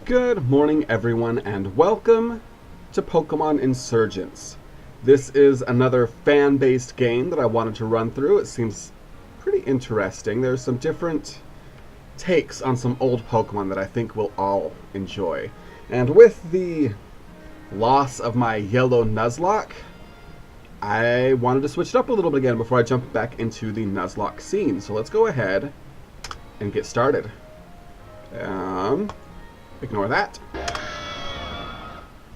Good morning, everyone, and welcome to Pokemon Insurgence. This is another fan-based game that I wanted to run through. It seems pretty interesting. There's some different takes on some old Pokemon that I think we'll all enjoy. And with the loss of my yellow Nuzlocke, I wanted to switch it up a little bit again before I jump back into the Nuzlocke scene. So let's go ahead and get started. Ignore that.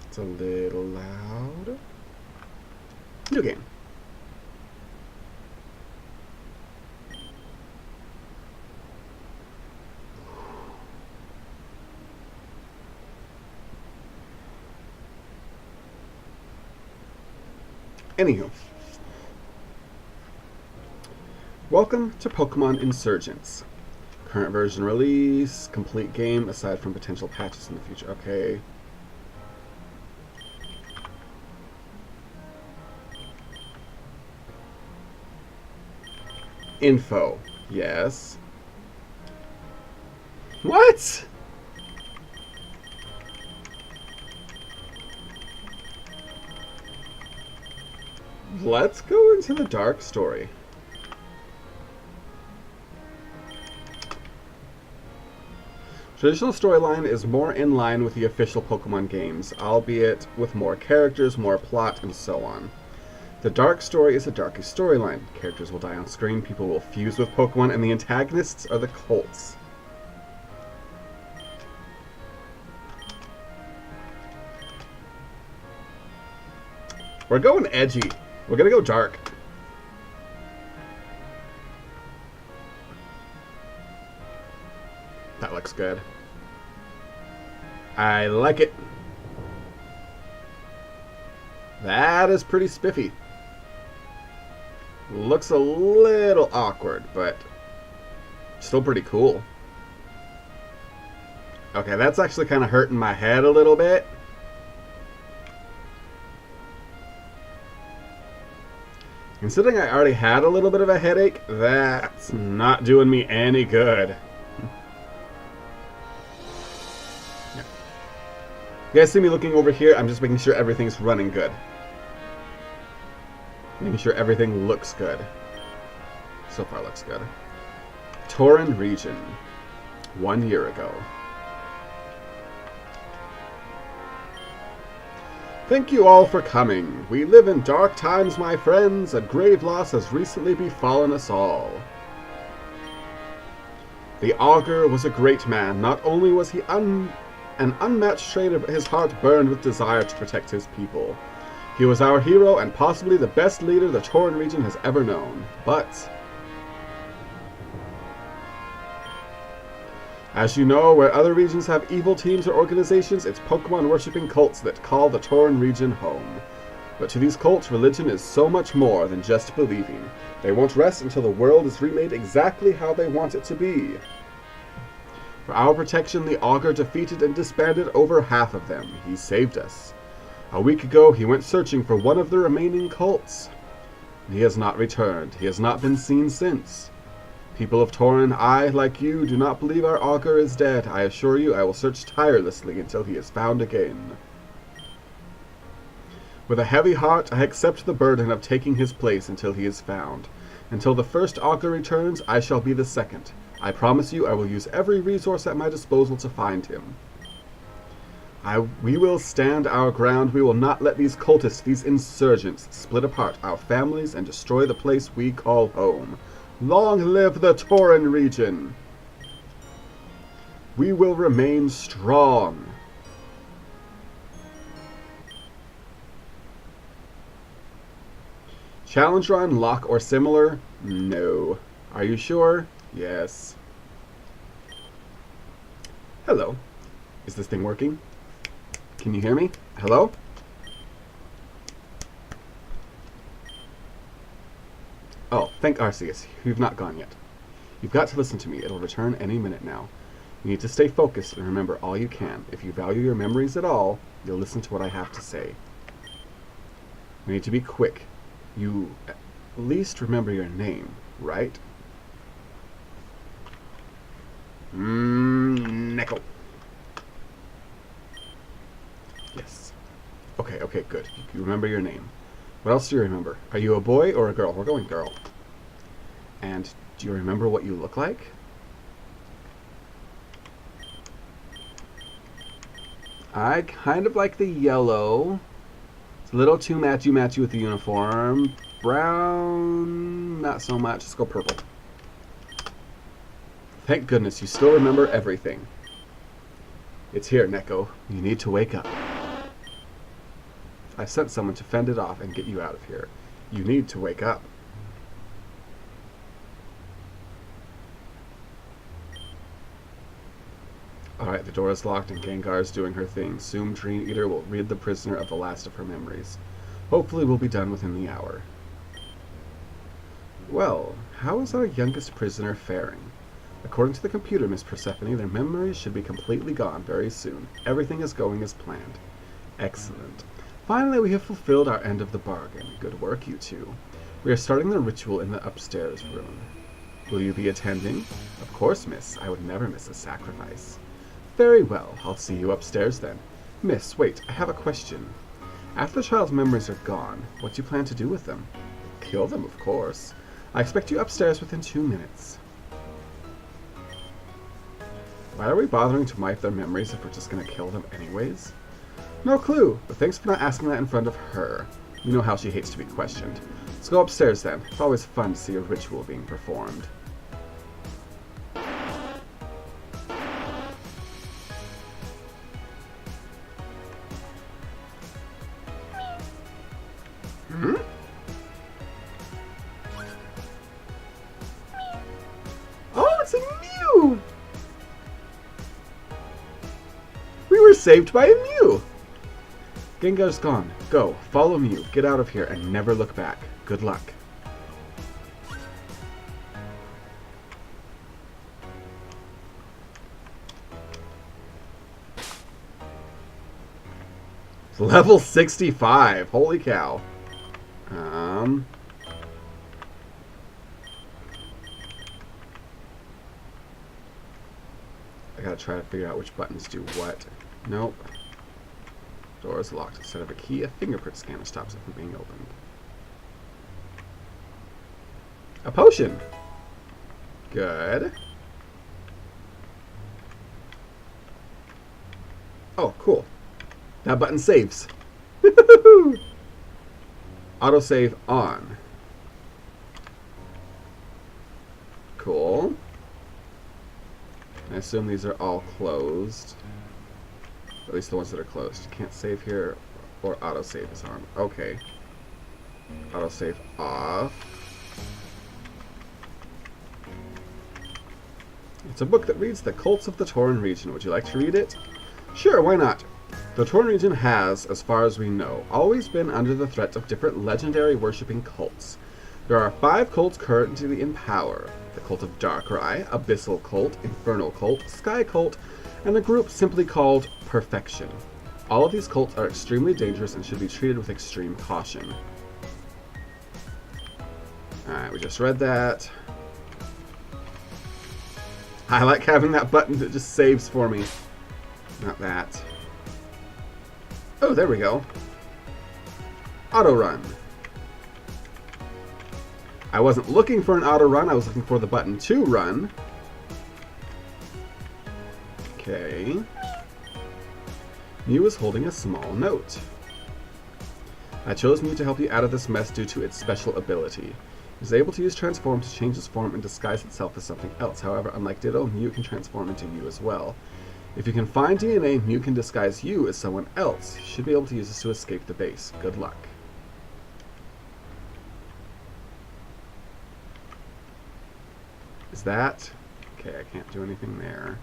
It's a little loud. New game. Anywho. Welcome to Pokemon Insurgence. Current version release, complete game, aside from potential patches in the future. Okay. Info. Yes. What? Let's go into the dark story. Traditional storyline is more in line with the official Pokemon games, albeit with more characters, more plot, and so on. The dark story is a darker storyline. Characters will die on screen, people will fuse with Pokemon, and the antagonists are the cults. We're going edgy. We're gonna go dark. That looks good. I like it. That is pretty spiffy. Looks a little awkward, but still pretty cool. Okay, that's actually kind of hurting my head a little bit. Considering I already had a little bit of a headache, that's not doing me any good. You guys see me looking over here? I'm just making sure everything's running good. Making sure everything looks good. So far looks good. Tauren region. 1 year ago. Thank you all for coming. We live in dark times, my friends. A grave loss has recently befallen us all. The Augur was a great man. Not only was he an unmatched trader, but his heart burned with desire to protect his people. He was our hero and possibly the best leader the Tauren region has ever known. But, as you know, where other regions have evil teams or organizations, it's Pokemon-worshipping cults that call the Tauren region home. But to these cults, religion is so much more than just believing. They won't rest until the world is remade exactly how they want it to be. For our protection, the Augur defeated and disbanded over half of them. He saved us. A week ago, he went searching for one of the remaining cults. He has not returned. He has not been seen since. People of Tauren, I, like you, do not believe our Augur is dead. I assure you, I will search tirelessly until he is found again. With a heavy heart, I accept the burden of taking his place until he is found. Until the first Augur returns, I shall be the second. I promise you I will use every resource at my disposal to find him. We will stand our ground. We will not let these cultists, these insurgents, split apart our families and destroy the place we call home. Long live the Tauren region! We will remain strong. Challenge run, lock, or similar? No. Are you sure? Yes. Hello. Is this thing working? Can you hear me? Hello? Oh, thank Arceus. You've not gone yet. You've got to listen to me. It'll return any minute now. You need to stay focused and remember all you can. If you value your memories at all, you'll listen to what I have to say. We need to be quick. You at least remember your name, right? Neko. Yes. Okay, okay, good. You remember your name. What else do you remember? Are you a boy or a girl? We're going girl. And do you remember what you look like? I kind of like the yellow. It's a little too matchy with the uniform. Brown, not so much. Let's go purple. Thank goodness you still remember everything. It's here, Neko. You need to wake up. I sent someone to fend it off and get you out of here. You need to wake up. Alright, the door is locked and Gengar is doing her thing. Soon Dream Eater will rid the prisoner of the last of her memories. Hopefully we'll be done within the hour. Well, how is our youngest prisoner faring? According to the computer, Miss Persephone, their memories should be completely gone very soon. Everything is going as planned. Excellent. Finally, we have fulfilled our end of the bargain. Good work, you two. We are starting the ritual in the upstairs room. Will you be attending? Of course, miss. I would never miss a sacrifice. Very well. I'll see you upstairs then. Miss, wait. I have a question. After the child's memories are gone, what do you plan to do with them? Kill them, of course. I expect you upstairs within 2 minutes. Why are we bothering to wipe their memories if we're just going to kill them anyways? No clue, but thanks for not asking that in front of her. You know how she hates to be questioned. Let's go upstairs then. It's always fun to see a ritual being performed. Hmm? Oh, it's a Mew! We were saved by a Mew! Gengar's gone. Go, follow Mew, get out of here, and never look back. Good luck. Level 65! Holy cow. I gotta try to figure out which buttons do what. Nope. Door is locked. Instead of a key, a fingerprint scanner stops it from being opened. A potion! Good. Oh, cool. That button saves. Autosave on. Cool. I assume these are all closed. At least the ones that are closed. Can't save here or autosave is on. Okay. Autosave off. It's a book that reads the cults of the Tauren region. Would you like to read it? Sure, why not? The Tauren region has, as far as we know, always been under the threat of different legendary worshipping cults. There are 5 cults currently in power. The Cult of Darkrai, Abyssal Cult, Infernal Cult, Sky Cult, and a group simply called Perfection. All of these cults are extremely dangerous and should be treated with extreme caution. Alright, we just read that. I like having that button that just saves for me. Not that. Oh, there we go. Auto run. I wasn't looking for an auto run, I was looking for the button to run. Okay. Mew is holding a small note. I chose Mew to help you out of this mess due to its special ability. It is able to use Transform to change its form and disguise itself as something else. However, unlike Ditto, Mew can transform into you as well. If you can find DNA, Mew can disguise you as someone else. You should be able to use this to escape the base. Good luck. Is that? Okay, I can't do anything there.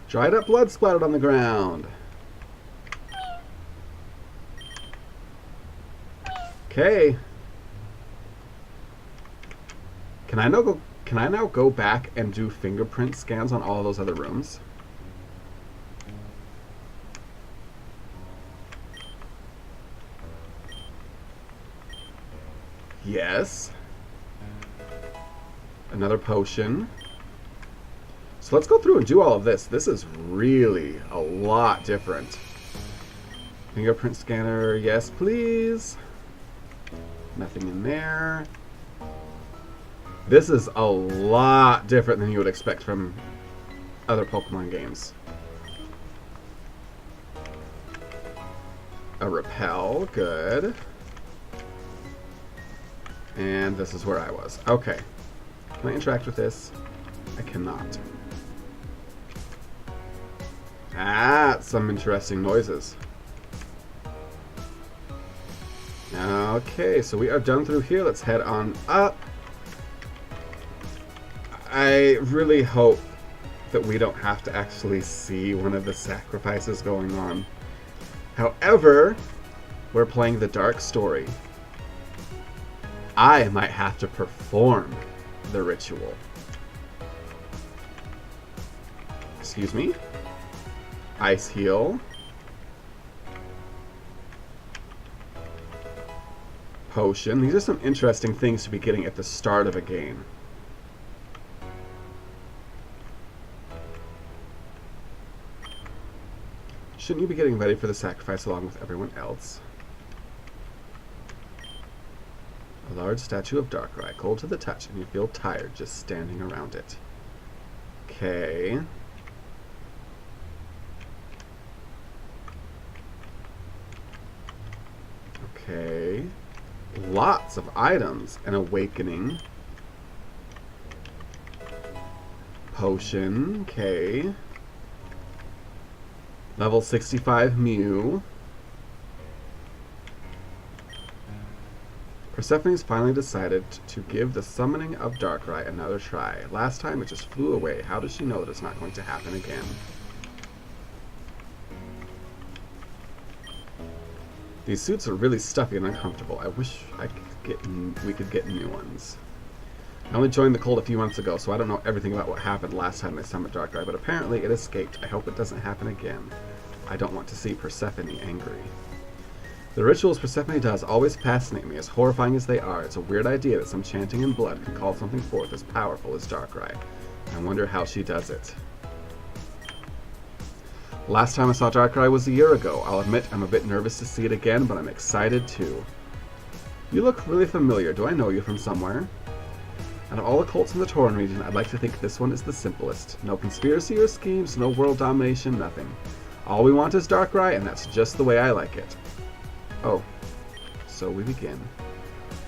Dried up blood splattered on the ground. Okay. Can I now go back and do fingerprint scans on all of those other rooms? Yes. Another potion. So So let's go through and do all of this. This is really a lot different. Fingerprint scanner, yes please. Nothing in there. This is a lot different than you would expect from other Pokemon games. A repel, good. And this is where I was. Okay. Can I interact with this? I cannot. Ah, some interesting noises. Okay, so we are done through here. Let's head on up. I really hope that we don't have to actually see one of the sacrifices going on. However, we're playing the dark story. I might have to perform the ritual. Excuse me. Ice heal. Potion. These are some interesting things to be getting at the start of a game. Shouldn't you be getting ready for the sacrifice along with everyone else? A large statue of Darkrai, cold to the touch, and you feel tired just standing around it. Okay. Okay. Lots of items. An awakening. Potion. Okay. Level 65 Mew. Persephone's finally decided to give the summoning of Darkrai another try. Last time it just flew away. How does she know that it's not going to happen again? These suits are really stuffy and uncomfortable. I wish we could get new ones. I only joined the cult a few months ago, so I don't know everything about what happened last time they summoned Darkrai, but apparently it escaped. I hope it doesn't happen again. I don't want to see Persephone angry. The rituals Persephone does always fascinate me, as horrifying as they are. It's a weird idea that some chanting in blood can call something forth as powerful as Darkrai. I wonder how she does it. Last time I saw Darkrai was a year ago. I'll admit I'm a bit nervous to see it again, but I'm excited too. You look really familiar. Do I know you from somewhere? Out of all the cults in the Tauren region, I'd like to think this one is the simplest. No conspiracy or schemes, no world domination, nothing. All we want is Darkrai, and that's just the way I like it. Oh, so we begin.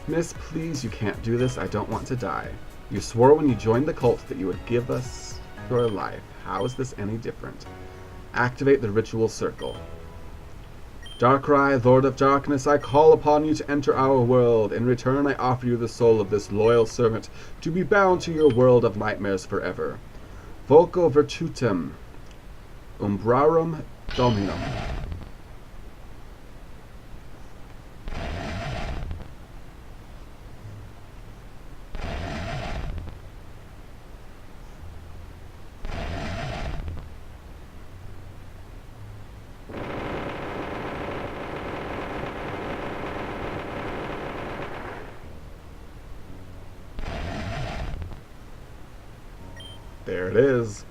Miss, please, you can't do this. I don't want to die. You swore when you joined the cult that you would give us your life. How is this any different? Activate the ritual circle. Darkrai, Lord of Darkness, I call upon you to enter our world. In return, I offer you the soul of this loyal servant to be bound to your world of nightmares forever. Voco virtutem, umbrarum dominum. There it is.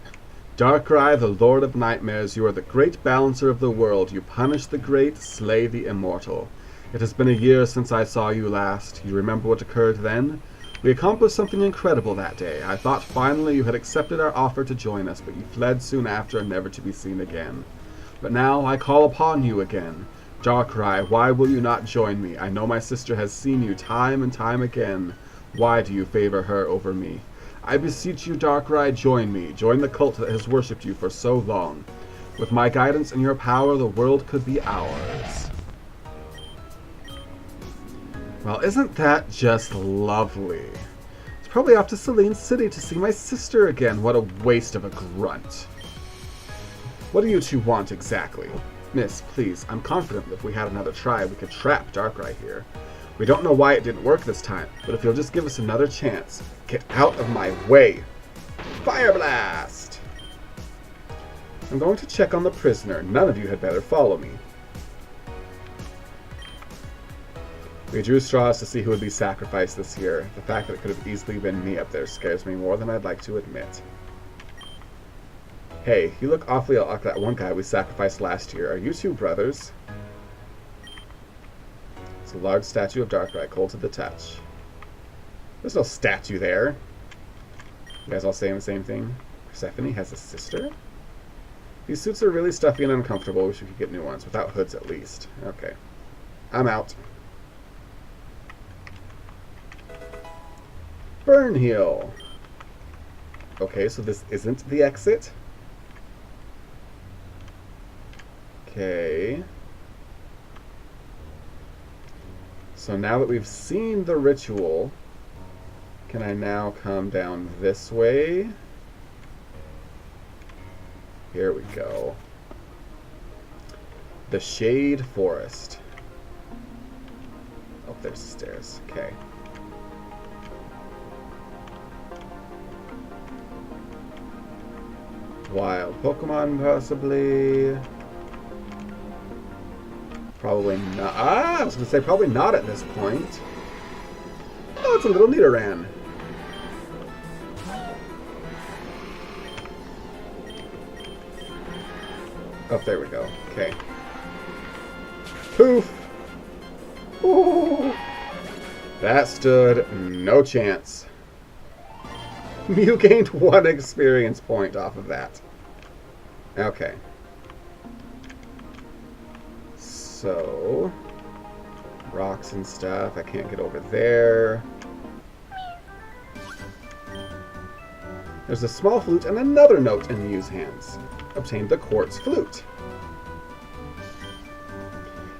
Darkrai, the Lord of Nightmares, you are the great balancer of the world. You punish the great, slay the immortal. It has been a year since I saw you last. You remember what occurred then? We accomplished something incredible that day. I thought finally you had accepted our offer to join us, but you fled soon after, never to be seen again. But now I call upon you again. Darkrai, why will you not join me? I know my sister has seen you time and time again. Why do you favor her over me? I beseech you, Darkrai, join me. Join the cult that has worshipped you for so long. With my guidance and your power, the world could be ours. Well, isn't that just lovely? It's probably off to Selene City to see my sister again. What a waste of a grunt. What do you two want exactly? Miss, please, I'm confident that if we had another try, we could trap Darkrai here. We don't know why it didn't work this time, but if you'll just give us another chance, get out of my way. Fire Blast! I'm going to check on the prisoner. None of you had better follow me. We drew straws to see who would be sacrificed this year. The fact that it could have easily been me up there scares me more than I'd like to admit. Hey, you look awfully like that one guy we sacrificed last year. Are you two brothers? It's a large statue of Darkrai, cold to the touch. There's no statue there. You guys all saying the same thing? Persephone has a sister? These suits are really stuffy and uncomfortable. Wish we could get new ones, without hoods at least. Okay. I'm out. Burnhill. Okay, so this isn't the exit. Okay. So now that we've seen the ritual, can I now come down this way? Here we go. The Shade Forest. Oh, there's the stairs. Okay. Wild Pokemon, possibly. Probably not. Ah, I was going to say probably not at this point. Oh, it's a little Nidoran. Oh, there we go. Okay. Poof! Ooh. That stood no chance. You gained 1 experience point off of that. Okay. So, rocks and stuff. I can't get over there. There's a small flute and another note in Mew's hands. Obtained the quartz flute.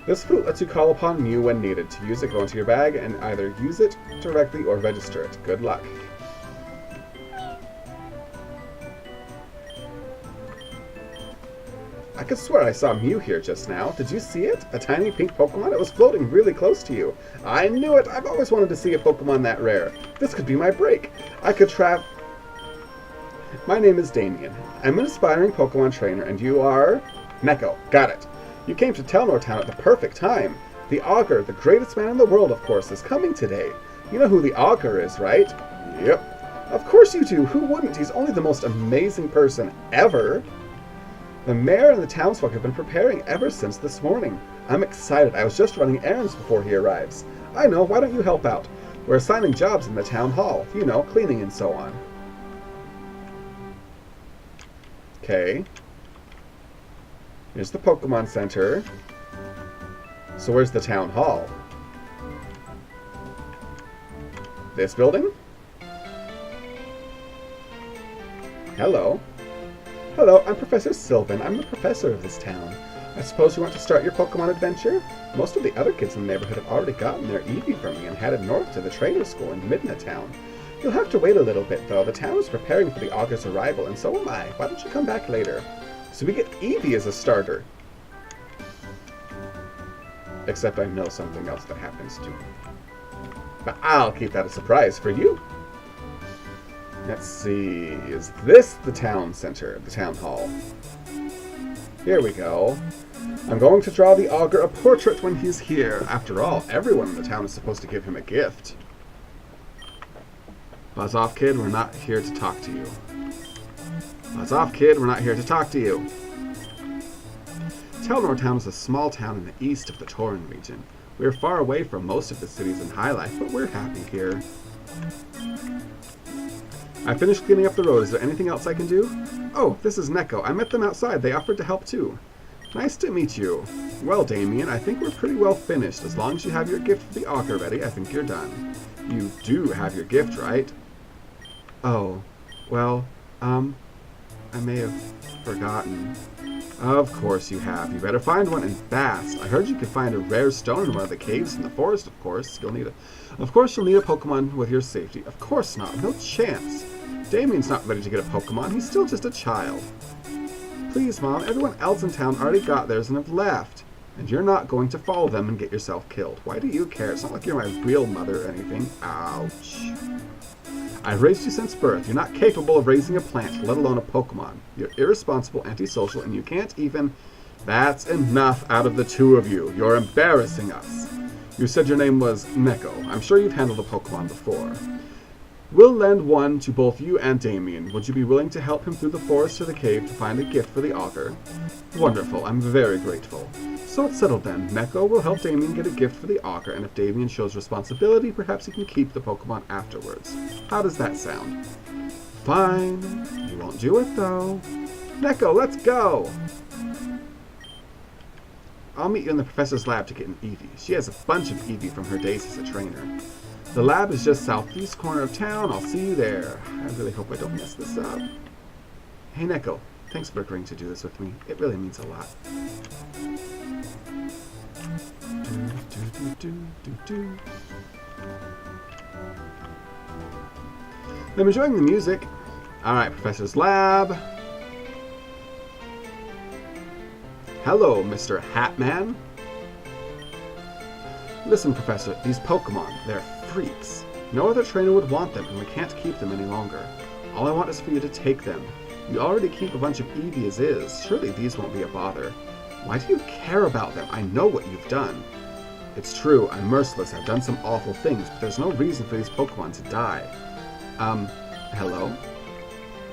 This flute lets you call upon Mew when needed. To use it, go into your bag and either use it directly or register it. Good luck. I could swear I saw Mew here just now. Did you see it? A tiny pink Pokemon? It was floating really close to you. I knew it! I've always wanted to see a Pokemon that rare. This could be my break. I could My name is Damien. I'm an aspiring Pokemon trainer, and you are... Neko. Got it. You came to Telnor Town at the perfect time. The Augur, the greatest man in the world, of course, is coming today. You know who the Augur is, right? Yep. Of course you do. Who wouldn't? He's only the most amazing person ever. The mayor and the townsfolk have been preparing ever since this morning. I'm excited. I was just running errands before he arrives. I know. Why don't you help out? We're assigning jobs in the town hall. You know, cleaning and so on. Okay. Here's the Pokemon Center. So where's the town hall? This building? Hello. Hello, I'm Professor Sylvan. I'm the professor of this town. I suppose you want to start your Pokemon adventure? Most of the other kids in the neighborhood have already gotten their Eevee from me and headed north to the trainer school in Midna Town. You'll have to wait a little bit, though. The town is preparing for the Augur's arrival, and so am I. Why don't you come back later? So we get Eevee as a starter. Except I know something else that happens too. But I'll keep that a surprise for you. Let's see. Is this the town center? The town hall? Here we go. I'm going to draw the Augur a portrait when he's here. After all, everyone in the town is supposed to give him a gift. Buzz off, kid. We're not here to talk to you. Buzz off, kid. We're not here to talk to you. Telnor Town is a small town in the east of the Tauren region. We're far away from most of the cities in High Life, but we're happy here. I finished cleaning up the road. Is there anything else I can do? Oh, this is Neko. I met them outside. They offered to help too. Nice to meet you. Well, Damien, I think we're pretty well finished. As long as you have your gift for the Augur ready, I think you're done. You do have your gift, right? Oh, well, I may have forgotten. Of course you have. You better find one and fast. I heard you could find a rare stone in one of the caves in the forest, of course. You'll need a Pokemon with your safety. Of course not. No chance. Damien's not ready to get a Pokemon. He's still just a child. Please, Mom. Everyone else in town already got theirs and have left. And you're not going to follow them and get yourself killed. Why do you care? It's not like you're my real mother or anything. Ouch. I've raised you since birth. You're not capable of raising a plant, let alone a Pokemon. You're irresponsible, antisocial, and you can't even... That's enough out of the two of you. You're embarrassing us. You said your name was Neko. I'm sure you've handled a Pokemon before. We'll lend one to both you and Damien. Would you be willing to help him through the forest to the cave to find a gift for the augur? Wonderful, I'm very grateful. So it's settled then. Neko will help Damien get a gift for the augur, and if Damien shows responsibility, perhaps he can keep the Pokemon afterwards. How does that sound? Fine. You won't do it, though. Neko, let's go! I'll meet you in the professor's lab to get an Eevee. She has a bunch of Eevee from her days as a trainer. The lab is just southeast corner of town. I'll see you there. I really hope I don't mess this up. Hey, Neko. Thanks for agreeing to do this with me. It really means a lot. I'm enjoying the music. Alright, Professor's lab. Hello, Mr. Hatman. Listen, Professor, these Pokemon, they're freaks. No other trainer would want them, and we can't keep them any longer. All I want is for you to take them. You already keep a bunch of Eevee as is. Surely these won't be a bother. Why do you care about them? I know what you've done. It's true, I'm merciless. I've done some awful things, but there's no reason for these Pokemon to die. Hello?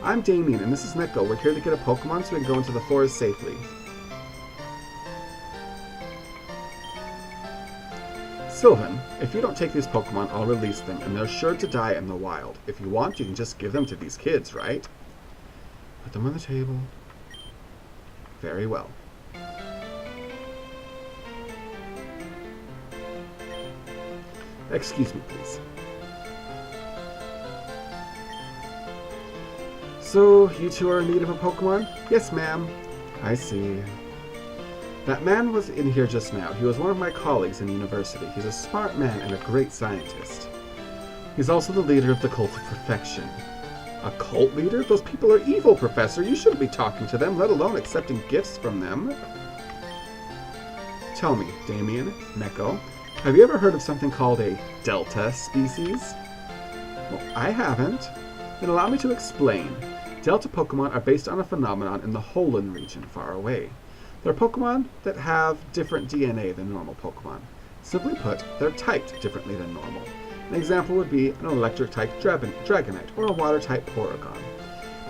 I'm Damien, and this is Neko. We're here to get a Pokemon so we can go into the forest safely. Sylvan, if you don't take these Pokemon, I'll release them, and they're sure to die in the wild. If you want, you can just give them to these kids, right? Put them on the table. Very well. Excuse me, please. So, you two are in need of a Pokemon? Yes, ma'am. I see. That man was in here just now. He was one of my colleagues in university. He's a smart man and a great scientist. He's also the leader of the Cult of Perfection. A cult leader? Those people are evil, Professor. You shouldn't be talking to them, let alone accepting gifts from them. Tell me, Damien, Neko, have you ever heard of something called a Delta species? Well, I haven't. Then allow me to explain. Delta Pokemon are based on a phenomenon in the Hoenn region far away. They're Pokemon that have different DNA than normal Pokemon. Simply put, they're typed differently than normal. An example would be an electric-type Dragonite or a water-type Porygon.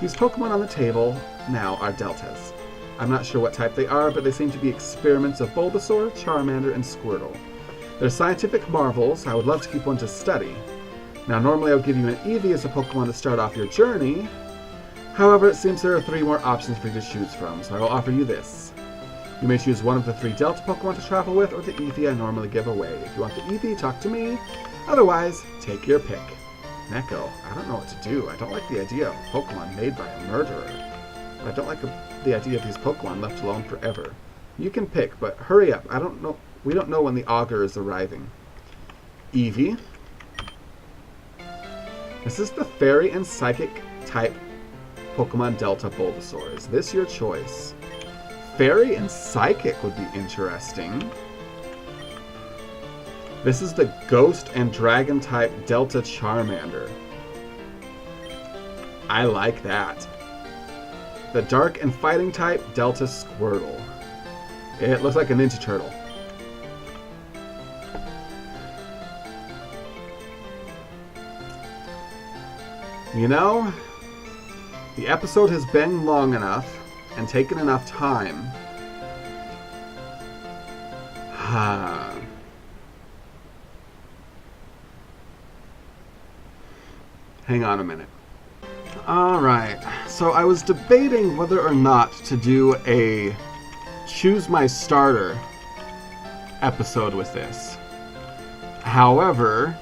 These Pokemon on the table now are Deltas. I'm not sure what type they are, but they seem to be experiments of Bulbasaur, Charmander, and Squirtle. They're scientific marvels. I would love to keep one to study. Now, normally I would give you an Eevee as a Pokemon to start off your journey. However, it seems there are 3 more options for you to choose from, so I will offer you this. You may choose one of the 3 Delta Pokemon to travel with, or the Eevee I normally give away. If you want the Eevee, talk to me. Otherwise, take your pick. Neko, I don't know what to do. I don't like the idea of Pokemon made by a murderer. But I don't like the idea of these Pokemon left alone forever. You can pick, but hurry up. We don't know when the augur is arriving. Eevee. This is the Fairy and Psychic type Pokemon Delta Bulbasaur. Is this your choice? Fairy and Psychic would be interesting. This is the Ghost and Dragon type Delta Charmander. I like that. The Dark and Fighting type Delta Squirtle. It looks like a Ninja Turtle. You know, the episode has been long enough and taken enough time. Hang on a minute. Alright, so I was debating whether or not to do a Choose My Starter episode with this. However,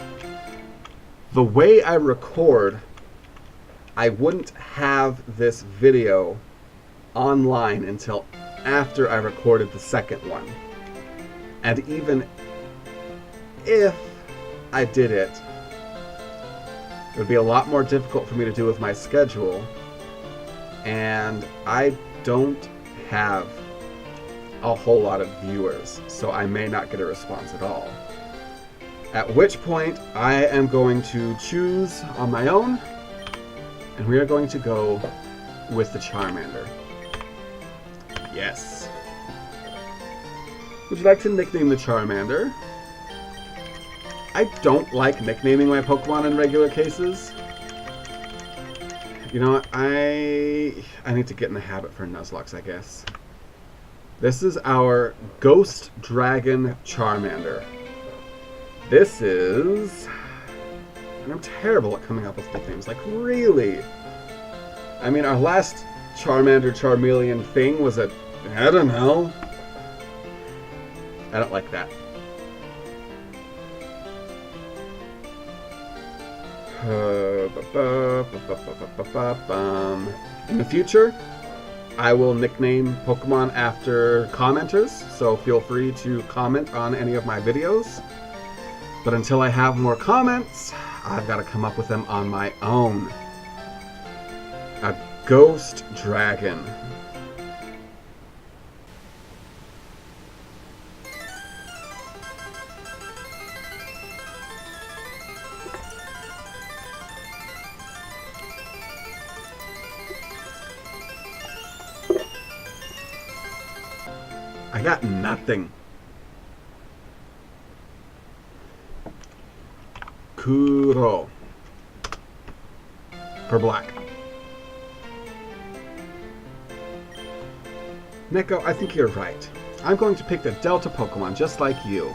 the way I record, I wouldn't have this video online until after I recorded the second one. And even if I did it, it would be a lot more difficult for me to do with my schedule, and I don't have a whole lot of viewers, so I may not get a response at all. At which point, I am going to choose on my own, and we are going to go with the Charmander. Yes. Would you like to nickname the Charmander? I don't like nicknaming my Pokemon in regular cases. You know what? I need to get in the habit for Nuzlocke, I guess. This is our Ghost Dragon Charmander. This is... And I'm terrible at coming up with nicknames. Like, really? I mean, our last Charmander Charmeleon thing was a... I don't know. I don't like that. In the future, I will nickname Pokemon after commenters, so feel free to comment on any of my videos. But until I have more comments, I've got to come up with them on my own. A Ghost Dragon. I got nothing. Kuro. For black. Neko, I think you're right. I'm going to pick the Delta Pokemon just like you.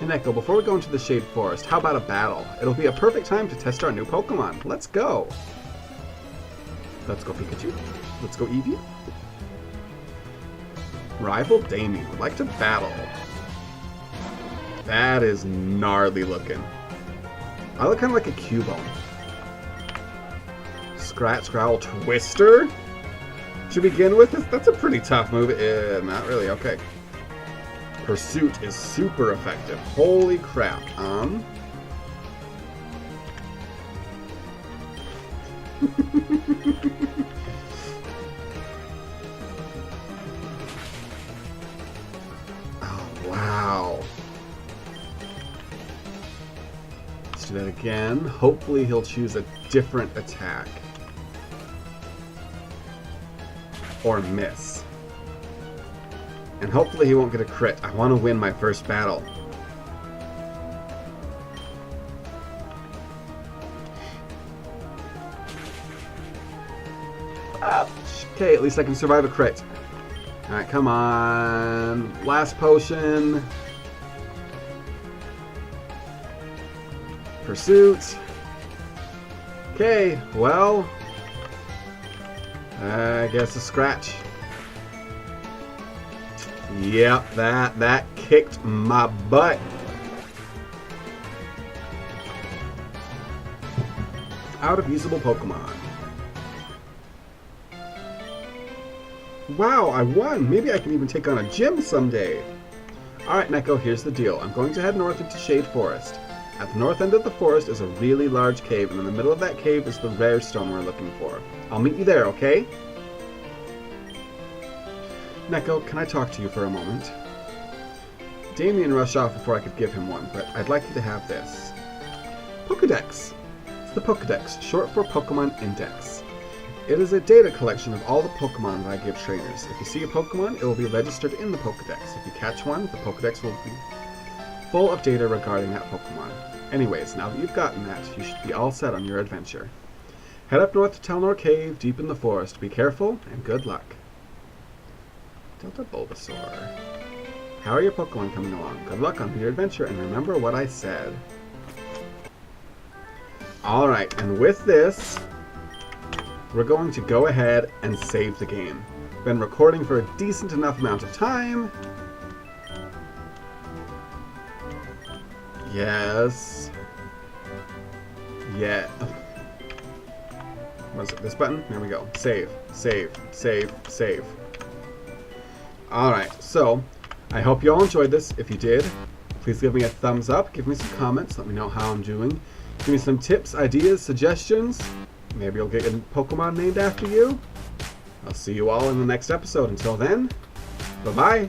Hey Neko, before we go into the Shade Forest, how about a battle? It'll be a perfect time to test our new Pokemon. Let's go. Let's go Pikachu. Let's go Eevee. Rival Damien would like to battle. That is gnarly looking. I look kind of like a Cubone. Scratch, Growl, Twister? To begin with, that's a pretty tough move. Not really, okay. Pursuit is super effective. Holy crap. Wow. Let's do that again. Hopefully he'll choose a different attack. Or miss. And hopefully he won't get a crit. I want to win my first battle. Okay, at least I can survive a crit. Alright, come on. Last potion. Pursuit. Okay, well, I guess a scratch. Yep, that kicked my butt. Out of usable Pokemon. Wow, I won! Maybe I can even take on a gym someday! Alright, Neko, here's the deal. I'm going to head north into Shade Forest. At the north end of the forest is a really large cave, and in the middle of that cave is the rare stone we're looking for. I'll meet you there, okay? Neko, can I talk to you for a moment? Damien rushed off before I could give him one, but I'd like you to have this. Pokedex! It's the Pokedex, short for Pokemon Index. It is a data collection of all the Pokemon that I give trainers. If you see a Pokemon, it will be registered in the Pokedex. If you catch one, the Pokedex will be full of data regarding that Pokemon. Anyways, now that you've gotten that, you should be all set on your adventure. Head up north to Telnor Cave, deep in the forest. Be careful, and good luck. Delta Bulbasaur. How are your Pokemon coming along? Good luck on your adventure, and remember what I said. Alright, and with this, we're going to go ahead and save the game. Been recording for a decent enough amount of time. Yes. Yeah. What is it? This button? There we go. Save. Save. Save. Save. Alright, so I hope you all enjoyed this. If you did, please give me a thumbs up. Give me some comments. Let me know how I'm doing. Give me some tips, ideas, suggestions. Maybe you'll get a Pokemon named after you. I'll see you all in the next episode. Until then, bye-bye.